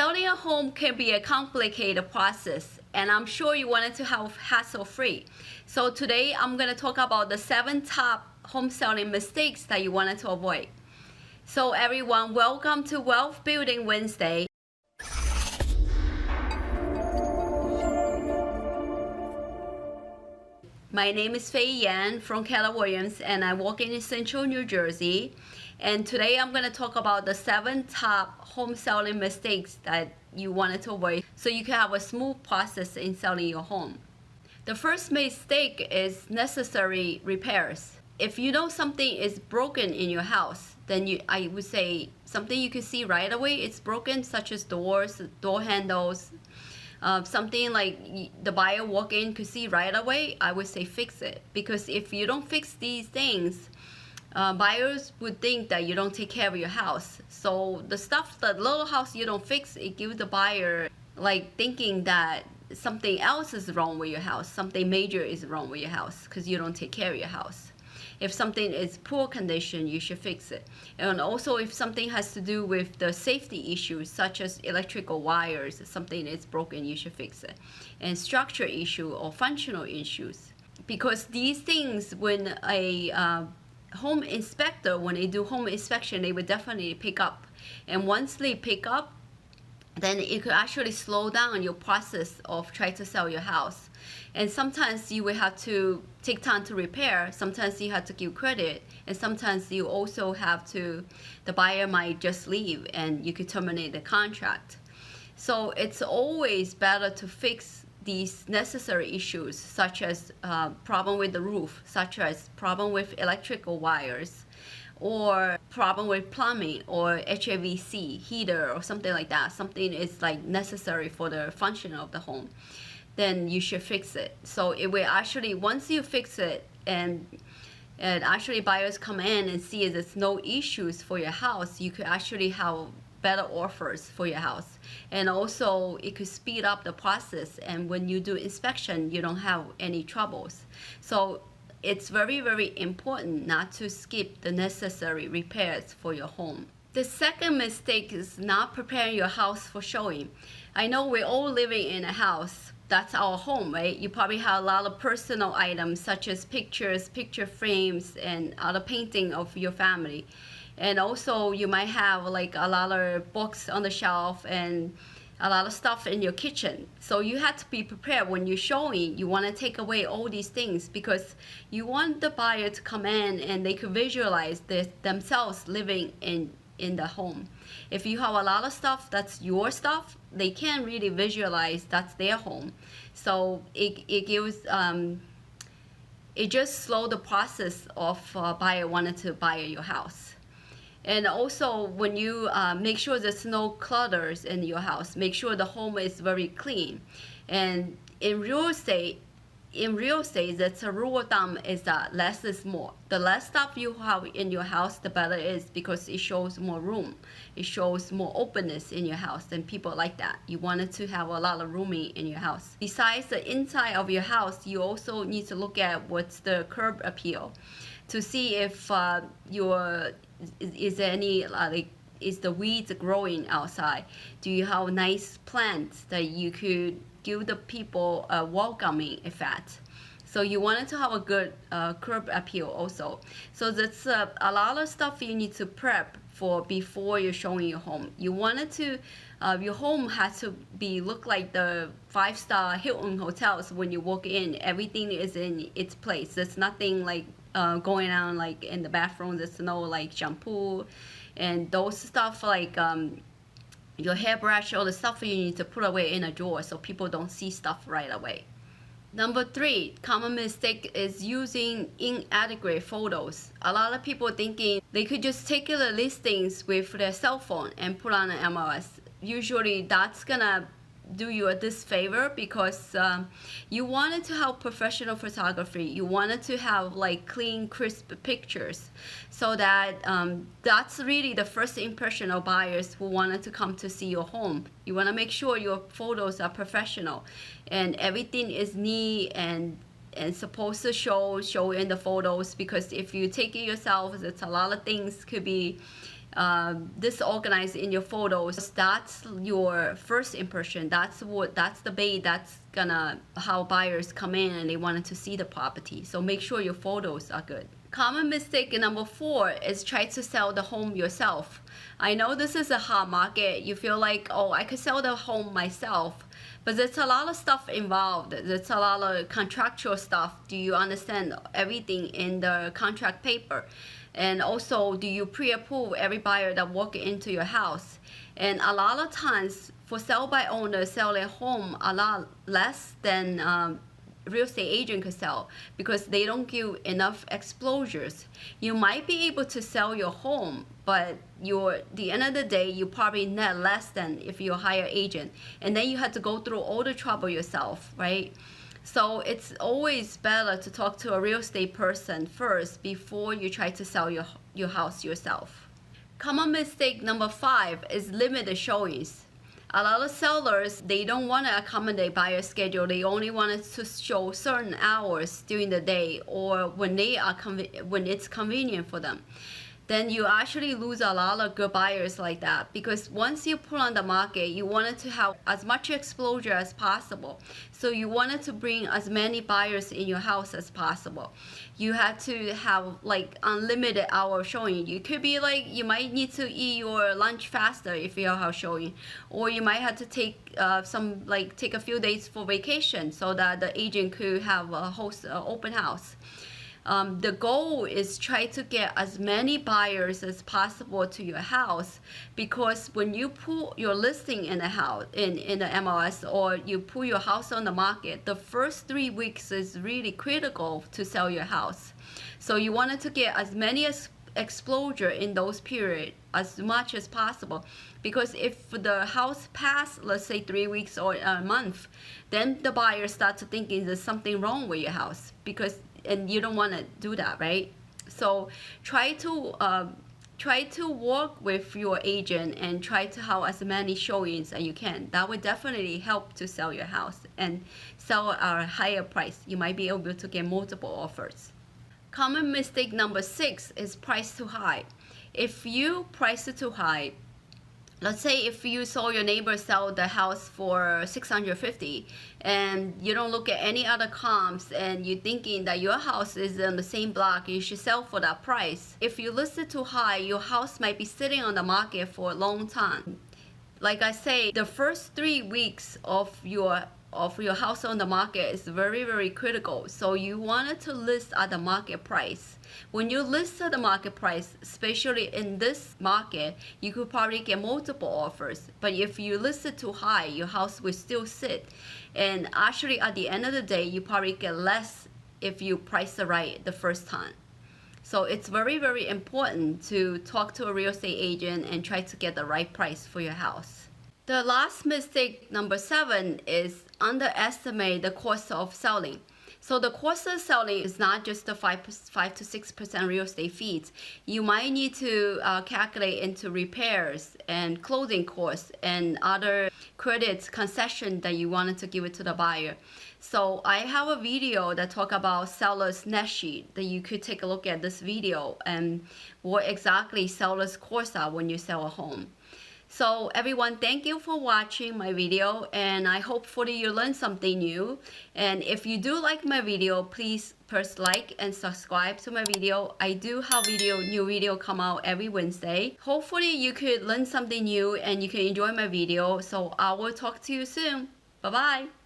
Selling a home can be a complicated process, and I'm sure you wanted to have hassle-free. So today I'm going to talk about the 7 top home selling mistakes that you wanted to avoid. So everyone, welcome to Wealth Building Wednesday. My name is Fei Yan from Keller Williams, and I work in Central New Jersey. And today I'm going to talk about the 7 top home selling mistakes that you wanted to avoid so you can have a smooth process in selling your home. The first mistake is necessary repairs. If you know something is broken in your house, then I would say something you can see right away it's broken, such as doors, door handles, something like the buyer walk in could see right away, I would say fix it. Because if you don't fix these things, buyers would think that you don't take care of your house. So the stuff, the little house you don't fix, it gives the buyer like thinking that something else is wrong with your house, something major is wrong with your house because you don't take care of your house. If something is poor condition, you should fix it. And also if something has to do with the safety issues, such as electrical wires, something is broken, you should fix it. And structure issue or functional issues. Because these things, when a home inspector, when they do home inspection, they would definitely pick up. And once they pick up, then it could actually slow down your process of trying to sell your house. And sometimes you will have to take time to repair, sometimes you have to give credit, and sometimes you also have to, the buyer might just leave and you could terminate the contract. So it's always better to fix these necessary issues, such as problem with the roof, such as problem with electrical wires, or problem with plumbing or HVAC heater or something like that. Something is like necessary for the function of the home, then you should fix it. So it will actually, once you fix it and actually buyers come in and see there's no issues for your house, you could actually have better offers for your house. And also it could speed up the process, and when you do inspection you don't have any troubles. So it's very, very important not to skip the necessary repairs for your home. The second mistake is not preparing your house for showing. I know we're all living in a house. That's our home, right? You probably have a lot of personal items such as pictures, picture frames, and other painting of your family. And also you might have like a lot of books on the shelf and a lot of stuff in your kitchen. So you have to be prepared when you're showing. You want to take away all these things because you want the buyer to come in and they could visualize themselves living in the home. If you have a lot of stuff that's your stuff, they can't really visualize that's their home. So it gives it just slow the process of buyer wanting to buy your house. And also when you make sure there's no clutters in your house, make sure the home is very clean. And in real estate, that's a rule of thumb is that less is more. The less stuff you have in your house, the better it is, because it shows more room. It shows more openness in your house, and people like that. You wanted to have a lot of rooming in your house. Besides the inside of your house, you also need to look at what's the curb appeal to see if is there any is the weeds growing outside? Do you have nice plants that you could give the people a welcoming effect? So you wanted to have a good curb appeal also. So that's a lot of stuff you need to prep for before you're showing your home. You wanted to, your home has to look like the 5-star Hilton hotels. When you walk in, everything is in its place. There's nothing like going on like in the bathroom. There's no like shampoo and those stuff like your hairbrush, all the stuff you need to put away in a drawer so people don't see stuff right away. Number 3, common mistake is using inadequate photos. A lot of people thinking they could just take the listings with their cell phone and put on an MLS. Usually that's gonna do you a disfavor because you wanted to have professional photography. You wanted to have like clean, crisp pictures, so that that's really the first impression of buyers who wanted to come to see your home. You want to make sure your photos are professional and everything is neat and supposed to show in the photos, because if you take it yourself, it's a lot of things could be disorganized in your photos. That's your first impression. That's the bait that's gonna how buyers come in and they wanted to see the property. So make sure your photos are good. Common mistake number 4 is try to sell the home yourself. I know this is a hot market. You feel like, oh, I could sell the home myself, but there's a lot of stuff involved. There's a lot of contractual stuff. Do you understand everything in the contract paper? And also, do you pre-approve every buyer that walk into your house? And a lot of times, for sell by owners sell their home a lot less than real estate agent could sell, because they don't give enough exposures. You might be able to sell your home, but the end of the day, you probably net less than if you hire agent, and then you have to go through all the trouble yourself, right? So it's always better to talk to a real estate person first before you try to sell your house yourself. Common mistake number 5 is limited showings. A lot of sellers, they don't want to accommodate buyer schedule. They only want to show certain hours during the day or when when it's convenient for them. Then you actually lose a lot of good buyers like that, because once you put on the market, you wanted to have as much exposure as possible. So you wanted to bring as many buyers in your house as possible. You had to have like unlimited hour showing. You could be like, you might need to eat your lunch faster if you're house showing, or you might have to take take a few days for vacation so that the agent could have a host open house. The goal is try to get as many buyers as possible to your house, because when you put your listing in the house in the MLS, or you put your house on the market, the first 3 weeks is really critical to sell your house. So you wanted to get as many exposure in those periods as much as possible, because if the house pass, let's say 3 weeks or a month, then the buyers start to thinking there's something wrong with your house, and you don't want to do that, right? So try to work with your agent and try to have as many showings as you can. That would definitely help to sell your house and sell at a higher price. You might be able to get multiple offers. Common mistake number 6 is price too high. If you price it too high, let's say if you saw your neighbor sell the house for $650 and you don't look at any other comps and you're thinking that your house is in the same block, you should sell for that price. If you list it too high, your house might be sitting on the market for a long time. Like I say, the first 3 weeks of your house on the market is very, very critical. So you wanted to list at the market price. When you list at the market price, especially in this market, you could probably get multiple offers. But if you list it too high, your house will still sit. And actually, at the end of the day, you probably get less if you price it right the first time. So it's very, very important to talk to a real estate agent and try to get the right price for your house. The last mistake, number 7, is underestimate the cost of selling. So the cost of selling is not just the 5 to 6% real estate fees. You might need to calculate into repairs and closing costs and other credits, concession that you wanted to give it to the buyer. So I have a video that talk about seller's net sheet that you could take a look at this video and what exactly seller's costs are when you sell a home. So everyone, thank you for watching my video, and I hopefully you learned something new. And if you do like my video, please press like and subscribe to my video. I do have new video come out every Wednesday. Hopefully you could learn something new and you can enjoy my video. So I will talk to you soon. Bye bye.